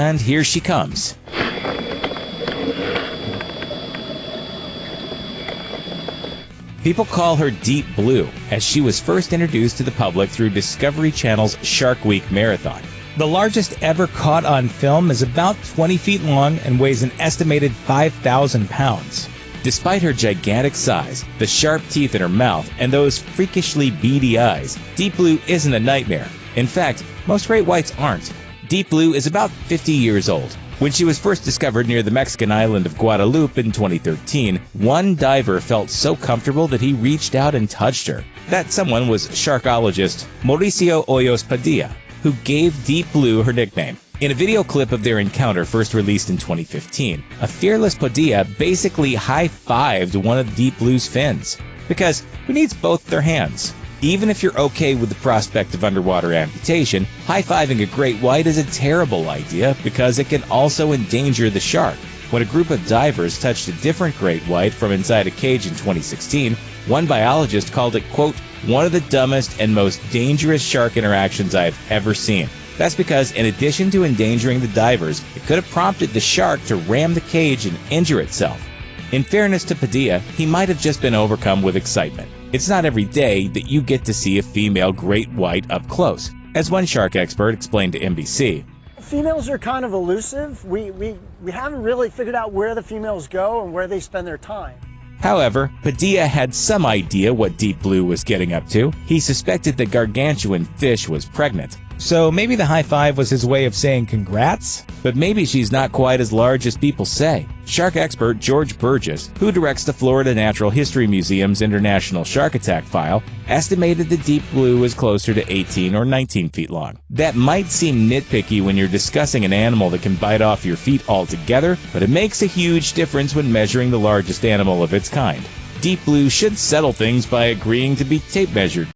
And here she comes. People call her Deep Blue, as she was first introduced to the public through Discovery Channel's Shark Week Marathon. The largest ever caught on film is about 20 feet long and weighs an estimated 5,000 pounds. Despite her gigantic size, the sharp teeth in her mouth, and those freakishly beady eyes, Deep Blue isn't a nightmare. In fact, most great whites aren't. Deep Blue is about 50 years old. When she was first discovered near the Mexican island of Guadalupe in 2013, one diver felt so comfortable that he reached out and touched her. That someone was sharkologist Mauricio Hoyos Padilla, who gave Deep Blue her nickname. In a video clip of their encounter first released in 2015, a fearless Padilla basically high-fived one of Deep Blue's fins. Because who needs both their hands? Even if you're okay with the prospect of underwater amputation, high-fiving a great white is a terrible idea because it can also endanger the shark. When a group of divers touched a different great white from inside a cage in 2016, one biologist called it, quote, one of the dumbest and most dangerous shark interactions I've ever seen. That's because in addition to endangering the divers, it could have prompted the shark to ram the cage and injure itself. In fairness to Padilla, he might have just been overcome with excitement. It's not every day that you get to see a female great white up close, as one shark expert explained to NBC. Females are kind of elusive. We haven't really figured out where the females go and where they spend their time. However, Padilla had some idea what Deep Blue was getting up to. He suspected the gargantuan fish was pregnant. So maybe the high five was his way of saying congrats? But maybe she's not quite as large as people say. Shark expert George Burgess, who directs the Florida Natural History Museum's International Shark Attack File, estimated the Deep Blue is closer to 18 or 19 feet long. That might seem nitpicky when you're discussing an animal that can bite off your feet altogether, but it makes a huge difference when measuring the largest animal of its kind. Deep Blue should settle things by agreeing to be tape measured.